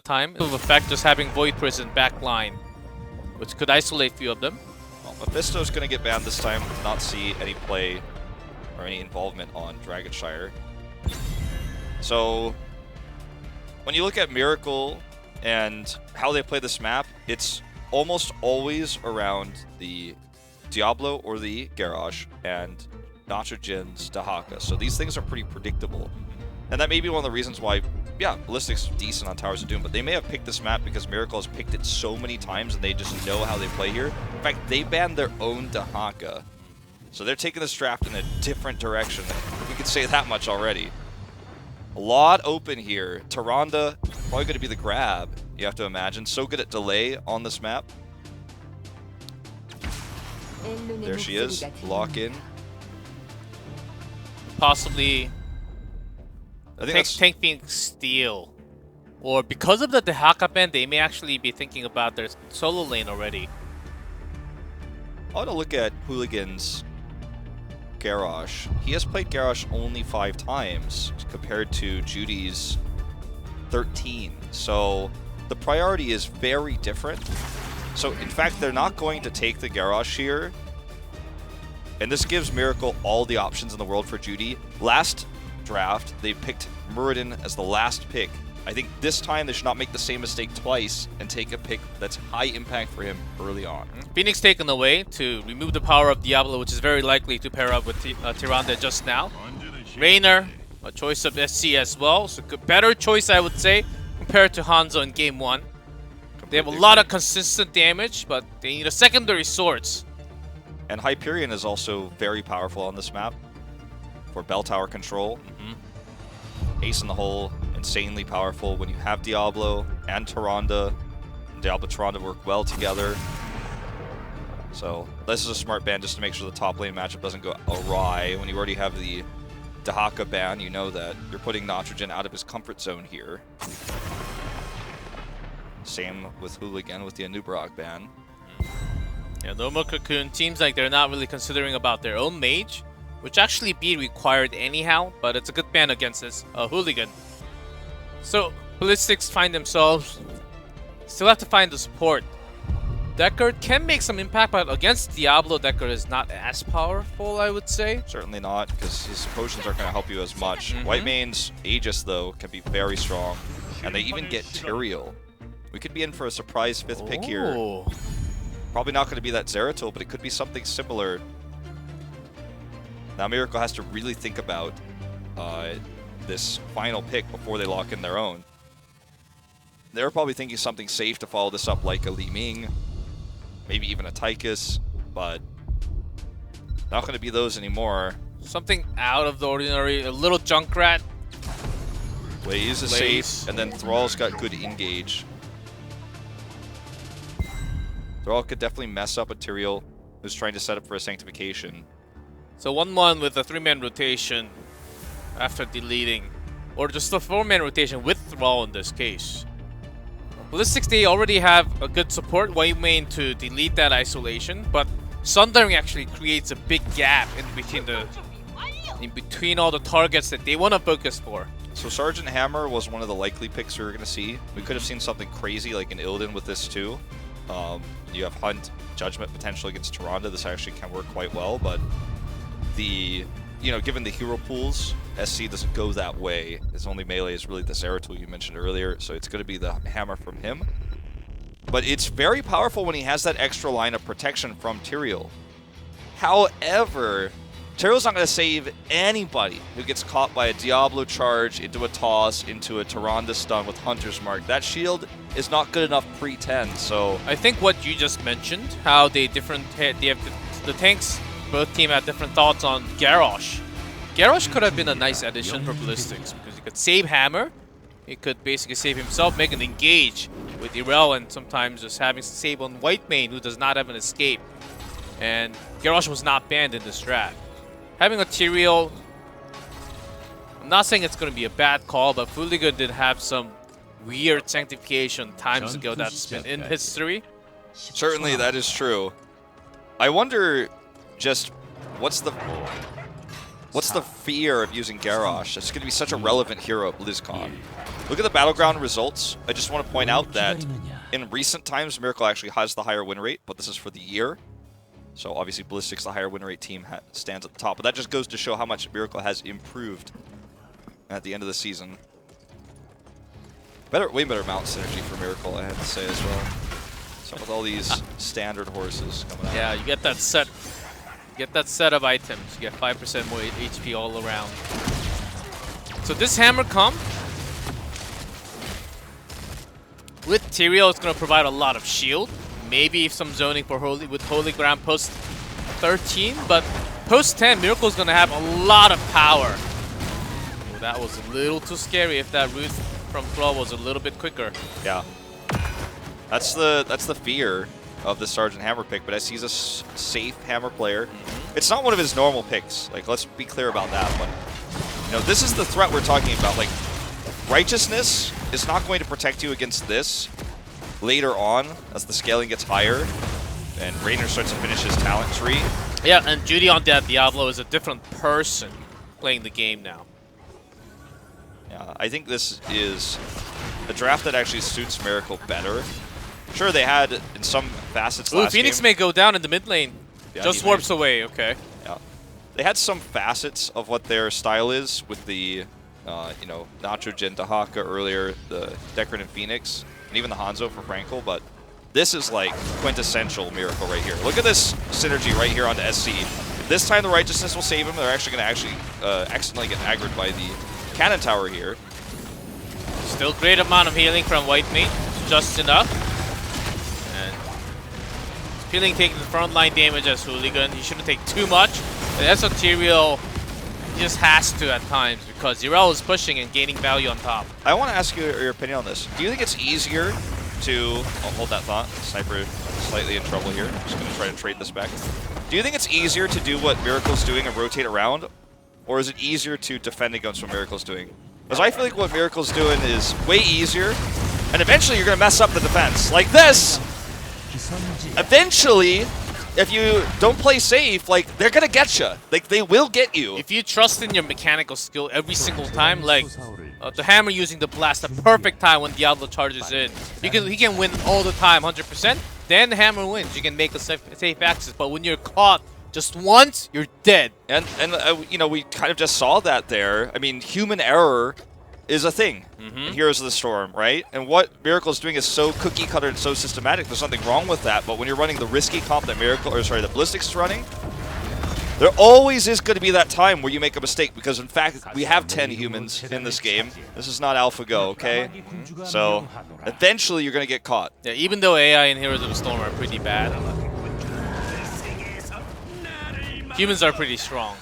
time. Of effect, just having Void Prison backline, which could isolate a few of them. Well, Mephisto's going to get banned this time, not see any play or any involvement on Dragonshire. So, when you look at Miracle and how they play this map, it's almost always around the Diablo or the Garrosh and Nitrogen's Dahaka. So these things are pretty predictable. And that may be one of the reasons why, yeah, Ballistix decent on Towers of Doom, but they may have picked this map because Miracle has picked it so many times and they just know how they play here. In fact, they banned their own Dahaka. So they're taking this draft in a different direction. We could say that much already. A lot open here. Tyrande, probably going to be the grab, you have to imagine. So good at delay on this map. There she is. Lock in. Possibly I think tank being Steel. Or because of the Dahaka ban, they may actually be thinking about their solo lane already. I want to look at Hooligan's Garrosh. He has played Garrosh only 5 times compared to Judy's 13. So the priority is very different. So in fact, they're not going to take the Garrosh here. And this gives Miracle all the options in the world for Judy. Last draft, they picked Muradin as the last pick. I think this time they should not make the same mistake twice and take a pick that's high impact for him early on. Phoenix taken away to remove the power of Diablo, which is very likely to pair up with Tyrande just now. Raynor, a choice of SC as well, so better choice I would say compared to Hanzo in game 1. They have a lot of consistent damage, but they need a secondary source. And Hyperion is also very powerful on this map for bell tower control. Ace in the hole, insanely powerful when you have Diablo and Tyrande. Diablo Tyrande work well together. So this is a smart ban just to make sure the top lane matchup doesn't go awry. When you already have the Dahaka ban, you know that you're putting Nitrogen out of his comfort zone here. Same with Hooligan with the Anubarak ban. Yeah, Normal Cocoon seems like they're not really considering about their own mage, which actually be required anyhow, but it's a good ban against this Hooligan. So Ballistix find themselves still have to find the support. Deckard can make some impact, but against Diablo, Deckard is not as powerful, I would say. Certainly not, because his potions aren't going to help you as much. Whitemane's Aegis, though, can be very strong, and they even get Tyrael. We could be in for a surprise 5th pick here. Probably not going to be that Zeratul, but it could be something similar. Now Miracle has to really think about this final pick before they lock in their own. They're probably thinking something safe to follow this up, like a Li Ming, maybe even a Tychus, but not going to be those anymore. Something out of the ordinary, a little Junkrat. Blaze is safe, and then Thrall's got good engage. Thrall could definitely mess up a Tyrael who's trying to set up for a Sanctification. So 1-1 with a 3-man rotation after deleting, or just a 4-man rotation with Thrall in this case. Ballistix, they already have a good support, Whitemane to delete that isolation, but Sundering actually creates a big gap in between all the targets that they want to focus for. So Sergeant Hammer was one of the likely picks we were going to see. We could have seen something crazy like an Illidan with this too. You have Hunt, Judgment potential against Tyrande. This actually can work quite well, but given the hero pools, SC doesn't go that way. His only melee is really the Zeratul you mentioned earlier, so it's going to be the hammer from him. But it's very powerful when he has that extra line of protection from Tyrael. However, Tyrael's not going to save anybody who gets caught by a Diablo charge into a toss, into a Tyrande stun with Hunter's Mark. That shield is not good enough pre-10, so... I think what you just mentioned, how they have the tanks, both team have different thoughts on Garrosh. Garrosh could have been a nice addition for Ballistix, because he could save Hammer, he could basically save himself, make an engage with Irel, and sometimes just having to save on Whitemane, who does not have an escape. And Garrosh was not banned in this draft. Having a Tyrael, I'm not saying it's going to be a bad call, but Hooligan did have some weird Sanctification times ago that's been in history. Certainly that is true. I wonder just what's the fear of using Garrosh? It's going to be such a relevant hero at BlizzCon. Look at the Battleground results. I just want to point out that in recent times, Miracle actually has the higher win rate, but this is for the year. So obviously Ballistix, the higher win rate team, stands at the top. But that just goes to show how much Miracle has improved at the end of the season. Way better mount synergy for Miracle, I have to say as well. So with all these standard horses coming out. Yeah, you get that set. You get that set of items. You get 5% more HP all around. So this hammer comp with Tyrael is going to provide a lot of shield. Maybe some zoning for Holy Ground post 13, but post 10, Miracle is going to have a lot of power. Oh, that was a little too scary if that root from Thrall was a little bit quicker. Yeah. That's the fear of the Sergeant Hammer pick, but as he's a safe Hammer player, it's not one of his normal picks. Like, let's be clear about that. But you know, this is the threat we're talking about. Like, Righteousness is not going to protect you against this later on as the scaling gets higher and Raynor starts to finish his talent tree. Yeah, and Judy on that Diablo is a different person playing the game now. Yeah, I think this is a draft that actually suits Miracle better. Sure, they had in some facets last Phoenix game. may go down in the mid lane. Yeah, just warps away, okay. Yeah. They had some facets of what their style is with the, you know, Nachogen, Dahaka earlier, the Deckard and Phoenix, and even the Hanzo for Frankel, but this is like quintessential Miracle right here. Look at this synergy right here onto SC. If this time the Righteousness will save him, they're actually going to accidentally get aggroed by the Cannon Tower here. Still great amount of healing from White Mage, just enough. And feeling taking the frontline damage as Hooligan. He shouldn't take too much. And that's what Tyrael just has to at times because Zerel is pushing and gaining value on top. I want to ask you your opinion on this. Do you think it's easier to... I'll hold that thought. Sniper slightly in trouble here. I'm just going to try to trade this back. Do you think it's easier to do what Miracle's doing and rotate around? Or is it easier to defend against what Miracle's doing? Because I feel like what Miracle's doing is way easier, and eventually you're going to mess up the defense. Like this! Eventually, if you don't play safe, like, they're going to get you. Like, they will get you. If you trust in your mechanical skill every single time, like the hammer using the blast at perfect time when Diablo charges in, he can win all the time, 100%, then the hammer wins. You can make a safe access, but when you're caught just once, you're dead. And you know, we kind of just saw that there. I mean, human error is a thing in Heroes of the Storm, right? And what Miracle's doing is so cookie cutter and so systematic. There's nothing wrong with that. But when you're running the risky comp that that Ballistix is running, there always is going to be that time where you make a mistake. Because in fact, we have 10 humans in this game. This is not AlphaGo, okay? So eventually, you're going to get caught. Yeah, even though AI in Heroes of the Storm are pretty bad, humans are pretty strong.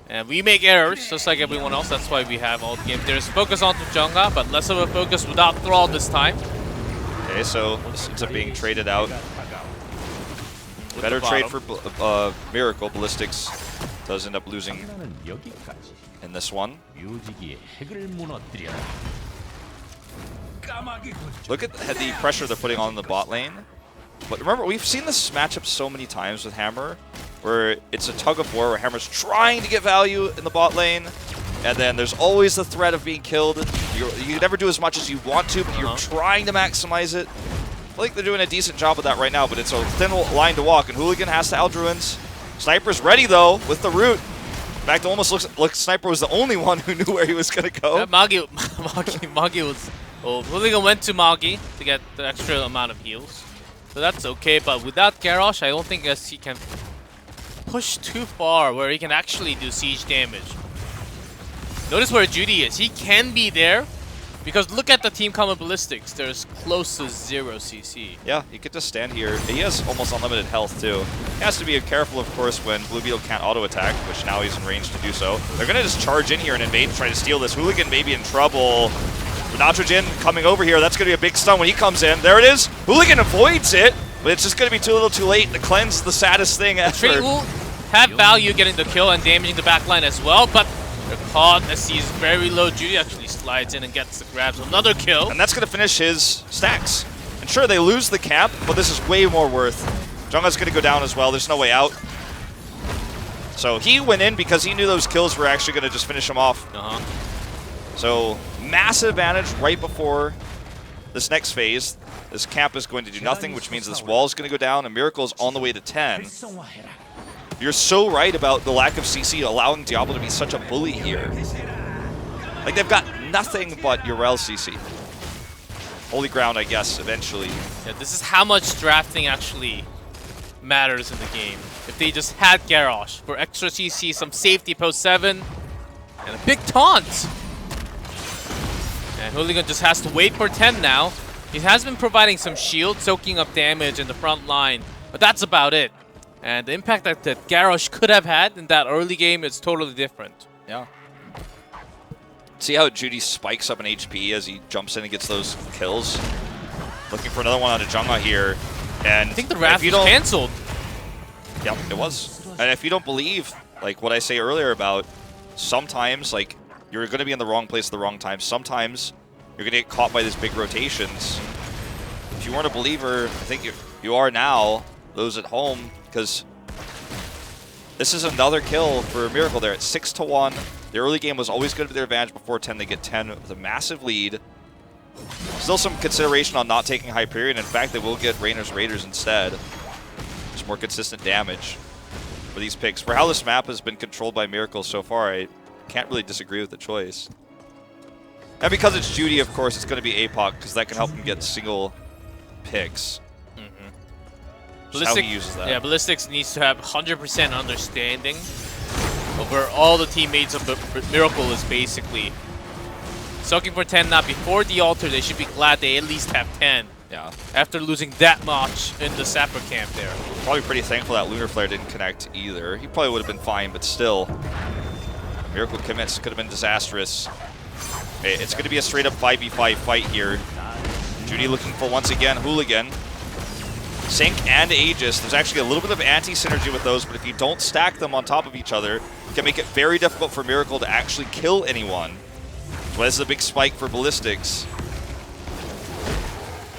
And we make errors, just like everyone else. That's why we have all the game. There's focus onto Jungha, but less of a focus without Thrall this time. Okay, so this ends up being traded out. Better trade for Miracle. Ballistix does end up losing in this one. Look at the pressure they're putting on the bot lane. But remember, we've seen this matchup so many times with Hammer, where it's a tug of war where Hammer's trying to get value in the bot lane, and then there's always the threat of being killed. You never do as much as you want to, but you're trying to maximize it. I feel like they're doing a decent job of that right now, but it's a thin line to walk, and Hooligan has to Aldruins. Sniper's ready, though, with the root. In fact, it almost looks like Sniper was the only one who knew where he was going to go. Magi was... Oh, Hooligan went to Magi to get the extra amount of heals. So that's okay, but without Garrosh, I don't think SC can push too far where he can actually do siege damage. Notice where Judy is. He can be there because look at the team combo Ballistix. There's close to 0 CC. Yeah, he could just stand here. He has almost unlimited health too. He has to be careful, of course, when Blue Beetle can't auto-attack, which now he's in range to do so. They're going to just charge in here and invade and try to steal this. Hooligan may be in trouble. Nachogen coming over here. That's going to be a big stun when he comes in. There it is. Hooligan avoids it, but it's just going to be too little too late. The cleanse is the saddest thing ever. Trade will have value getting the kill and damaging the backline as well, but they're caught. SC is very low. Judy actually slides in and gets the grabs. Another kill. And that's going to finish his stacks. And sure, they lose the camp, but this is way more worth. Jungha's going to go down as well. There's no way out. So he went in because he knew those kills were actually going to just finish him off. So massive advantage right before this next phase. This camp is going to do nothing, which means this wall is going to go down, and Miracle is on the way to 10. You're so right about the lack of CC allowing Diablo to be such a bully here. Like, they've got nothing but Yrel CC. Holy Ground, I guess, eventually. Yeah, this is how much drafting actually matters in the game. If they just had Garrosh for extra CC, some safety post 7, and a big taunt. And Hooligan just has to wait for 10 now. He has been providing some shield, soaking up damage in the front line, but that's about it. And the impact that Garrosh could have had in that early game is totally different. Yeah. See how Judy spikes up in HP as he jumps in and gets those kills? Looking for another one on a Jungha here. And I think the Wrath was cancelled. Yep, it was. And if you don't believe, like what I say earlier about sometimes, like, you're going to be in the wrong place at the wrong time. Sometimes you're going to get caught by these big rotations. If you weren't a believer, I think you are now, those at home, because this is another kill for Miracle there. It's 6-1. The early game was always going to be their advantage before 10. They get 10 with a massive lead. Still some consideration on not taking Hyperion. In fact, they will get Rainer's Raiders instead. Just more consistent damage for these picks. For how this map has been controlled by Miracle so far, I can't really disagree with the choice. And because it's Judy, of course, it's going to be APOC, because that can help him get single picks. How he uses that. Yeah, Ballistix needs to have 100% understanding over all the teammates of Miracle is basically soaking for 10 now. Before the altar, they should be glad they at least have 10. Yeah. After losing that much in the Sapper camp there. Probably pretty thankful that Lunar Flare didn't connect either. He probably would have been fine, but still. Miracle commits could have been disastrous. Okay, it's going to be a straight up 5v5 fight here. Judy looking for, once again, Hooligan. Sync and Aegis. There's actually a little bit of anti-synergy with those, but if you don't stack them on top of each other, it can make it very difficult for Miracle to actually kill anyone. So this is a big spike for Ballistix.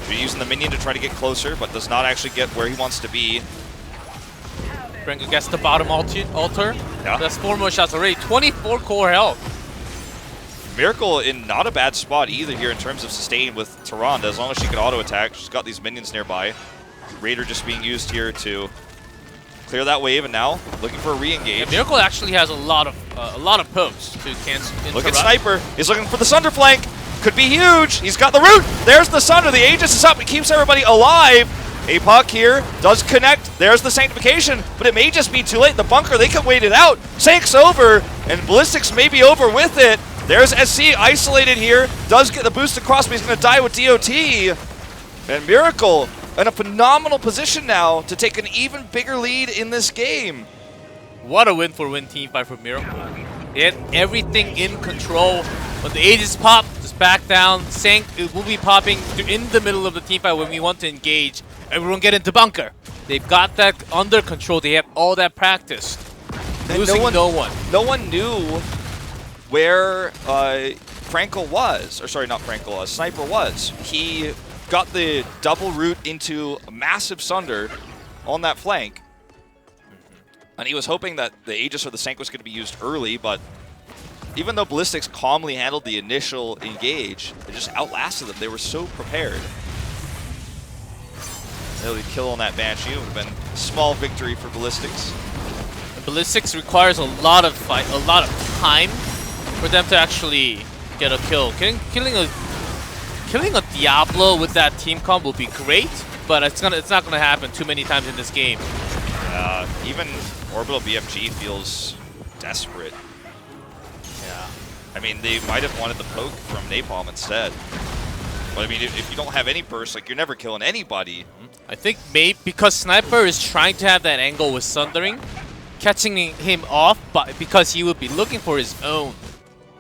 Judy using the minion to try to get closer, but does not actually get where he wants to be. Frank gets the bottom altar. Yeah. That's 4 more shots already. 24 core health. Miracle in not a bad spot either here in terms of sustain with Tyrande. As long as she can auto-attack, she's got these minions nearby. Raider just being used here to clear that wave, and now looking for a re-engage. Yeah, Miracle actually has a lot of pokes to cancel. Look at Sniper. He's looking for the Sunder flank. Could be huge. He's got the root. There's the Sunder. The Aegis is up. It keeps everybody alive. APOC here does connect. There's the Sanctification, but it may just be too late. The bunker, they can wait it out. Sank's over, and Ballistix may be over with it. There's SC isolated here. Does get the boost across, but he's going to die with DOT. And Miracle in a phenomenal position now to take an even bigger lead in this game. What a win for win teamfight for Miracle. They had everything in control. When the Aegis pop, just back down. Sank will be popping in the middle of the teamfight when we want to engage. Everyone get into bunker. They've got that under control. They have all that practice. Losing no one. No one knew where Frankel was. Or sorry, not Frankel, Sniper was. He got the double root into a massive Sunder on that flank. And he was hoping that the Aegis or the Sank was going to be used early, but even though Ballistix calmly handled the initial engage, it just outlasted them. They were so prepared. Nearly kill on that Banshee would have been a small victory for Ballistix. Ballistix requires a lot of time for them to actually get a kill. Killing a Diablo with that team comp will be great, but it's not gonna happen too many times in this game. Even Orbital BFG feels desperate. Yeah. I mean, they might have wanted the poke from Napalm instead. But I mean, if you don't have any burst, like, you're never killing anybody. I think maybe because Sniper is trying to have that angle with Sundering, catching him off, but because he would be looking for his own.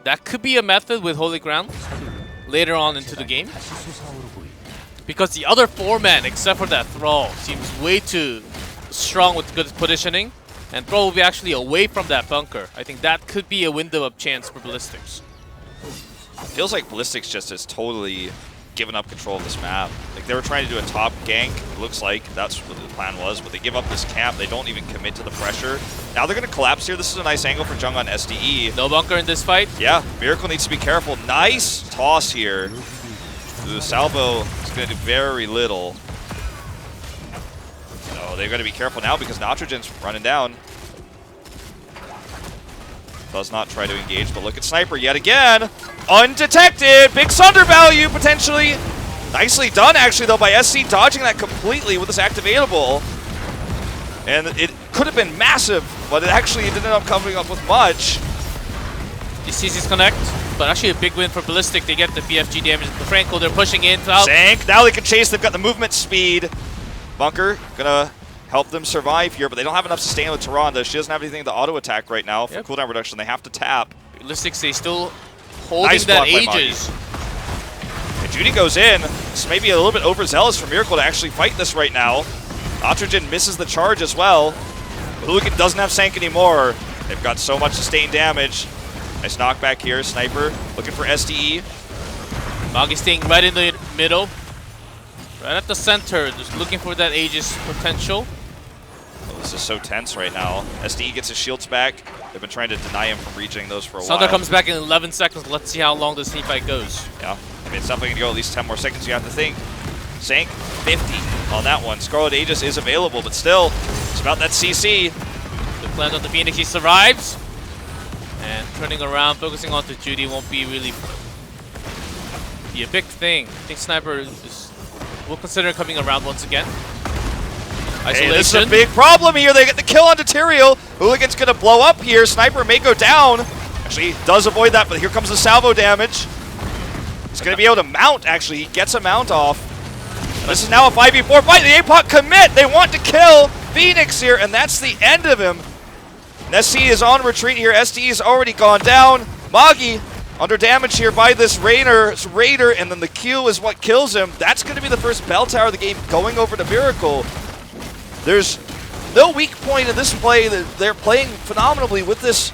That could be a method with Holy Ground later on into the game. Because the other 4-man, except for that Thrall, seems way too strong with good positioning. And Thrall will be actually away from that bunker. I think that could be a window of chance for Ballistix. Feels like Ballistix just is totally given up control of this map. Like, they were trying to do a top gank. It looks like that's what the plan was, but they give up this camp. They don't even commit to the pressure. Now they're going to collapse here. This is a nice angle for Jung on SDE. No bunker in this fight. Yeah, Miracle needs to be careful. Nice toss here. Ooh, Salvo is going to do very little. So they're going to be careful now because Nitrogen's running down. Does not try to engage, but look at Sniper yet again. Undetected! Big Sunder value, potentially. Nicely done, actually, though, by SC dodging that completely with this activatable. And it could have been massive, but it actually didn't end up coming up with much. Decisive connect, but actually a big win for Ballistic. They get the BFG damage. The Franco, they're pushing in. Sank. Now they can chase. They've got the movement speed. Bunker gonna help them survive here, but they don't have enough sustain with Tyrande. She doesn't have anything to auto attack right now for cooldown reduction. They have to tap. Ballistics, they still holding Nice that block by ages. And Judy goes in. It's maybe a little bit overzealous for Miracle to actually fight this right now. Nitrogen misses the charge as well. Hooligan doesn't have Sank anymore. They've got so much sustained damage. Nice knockback here. Sniper looking for SDE. Magi staying right in the middle. Right at the center. Just looking for that Aegis potential. Oh, this is so tense right now. SDE gets his shields back. They've been trying to deny him from reaching those for a Sunder while. comes back in 11 seconds. Let's see how long this team fight goes. Yeah. I mean, it's definitely going to go at least 10 more seconds, you have to think. Sank, 50 on that one. Scarlet Aegis is available, but still, it's about that CC. The plan on the Phoenix, he survives. And turning around, focusing on to Judy won't be really be a big thing. I think Sniper will consider coming around once again. Isolation. Hey, this is a big problem here. They get the kill on Tyrael. Hooligan's going to blow up here. Sniper may go down. Actually, he does avoid that, but here comes the salvo damage. He's going to be able to mount, actually. He gets a mount off. And this is now a 5v4 fight. The APOC commit. They want to kill Phoenix here, and that's the end of him. Nessie is on retreat here. SDE is already gone down. Magi under damage here by this Raider, and then the Q is what kills him. That's going to be the first bell tower of the game going over to Miracle. There's no weak point in this play. They're playing phenomenally with this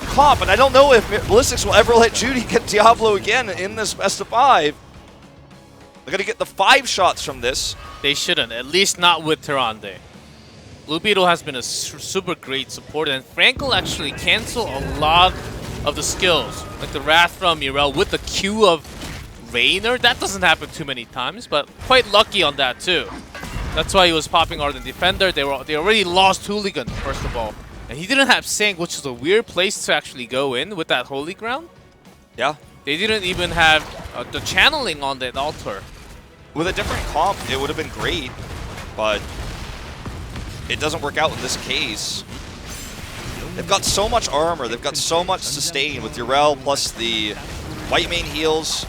comp, and I don't know if Ballistix will ever let Judy get Diablo again in this best of 5. They're going to get the 5 shots from this. They shouldn't, at least not with Tyrande. Blue Beetle has been a super great support, and Frankel actually cancel a lot of the skills. Like the Wrath from Miracle with the Q of Raynor. That doesn't happen too many times, but quite lucky on that too. That's why he was popping Ardent Defender. They already lost Hooligan, first of all. And he didn't have Sank, which is a weird place to actually go in with that Holy Ground. Yeah. They didn't even have the channeling on that altar. With a different comp, it would have been great, but it doesn't work out in this case. They've got so much armor, they've got so much sustain with Urel plus the white main heals,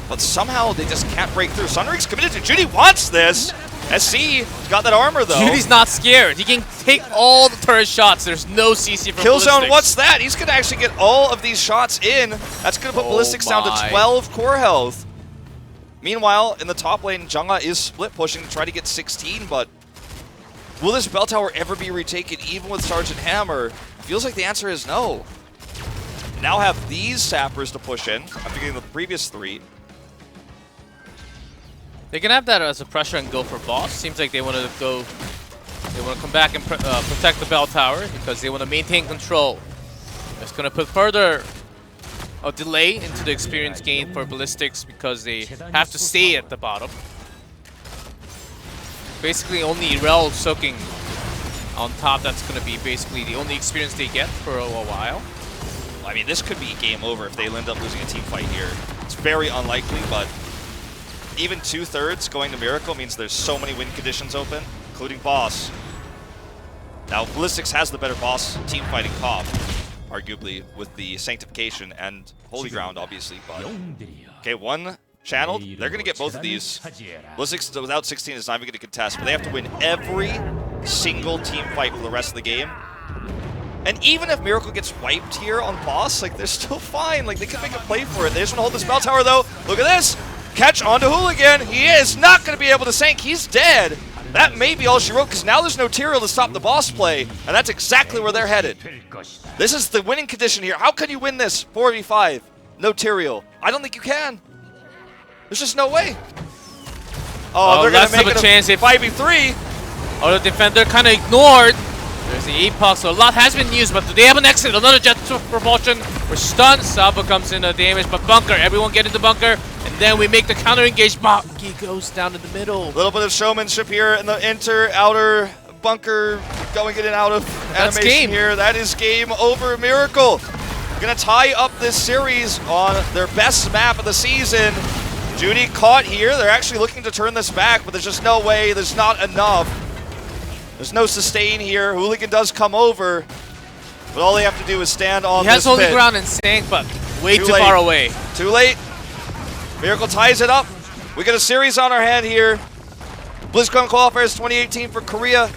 but somehow they just can't break through. Sunring's committed to Judy, wants this! SC got that armor though. Judy's not scared. He can take all the turret shots. There's no CC from Killzone, Ballistics. what's that? He's going to actually get all of these shots in. That's going to put Ballistics down to 12 core health. Meanwhile, in the top lane, Jungha is split pushing to try to get 16, but will this bell tower ever be retaken even with Sergeant Hammer? Feels like the answer is no. Now have these sappers to push in after getting the previous 3. They can have that as a pressure and go for boss. Seems like they want to go. They want to come back and protect the bell tower because they want to maintain control. It's going to put further a delay into the experience gain for Ballistics because they have to stay at the bottom. Basically, only Rel soaking on top. That's going to be basically the only experience they get for a while. I mean, this could be game over if they end up losing a team fight here. It's very unlikely, but even 2/3 going to Miracle means there's so many win conditions open, including boss. Now, Ballistics has the better boss team fighting comp, arguably, with the Sanctification and Holy Ground, obviously, but okay, one channeled. They're going to get both of these. Ballistics without 16 is not even going to contest, but they have to win every single team fight for the rest of the game. And even if Miracle gets wiped here on boss, like, they're still fine. Like, they can make a play for it. They just want to hold this bell tower, though. Look at this. Catch onto Hooligan. He is not going to be able to Sank. He's dead. That may be all she wrote, because now there's no Tyrael to stop the boss play, and that's exactly where they're headed. This is the winning condition here. How can you win this 4v5? No Tyrael. I don't think you can. There's just no way. Oh, they're going to make it a chance 5v3. Oh, the defender kind of ignored. There's the epoch, so a lot has been used, but do they have an exit? Another jet propulsion. We're stunned. Saba comes in the damage, but bunker. Everyone get into bunker, and then we make the counter engage. He goes down in the middle. A little bit of showmanship here in the outer bunker, going in and out of animation here. That is game over. Miracle gonna tie up this series on their best map of the season. Judy caught here. They're actually looking to turn this back, but there's just no way. There's not enough. There's no sustain here. Hooligan does come over, but all they have to do is stand on this pit. He has holy ground and sank, but way too far away. Too late. Miracle ties it up. We got a series on our hand here. BlizzCon qualifiers 2018 for Korea.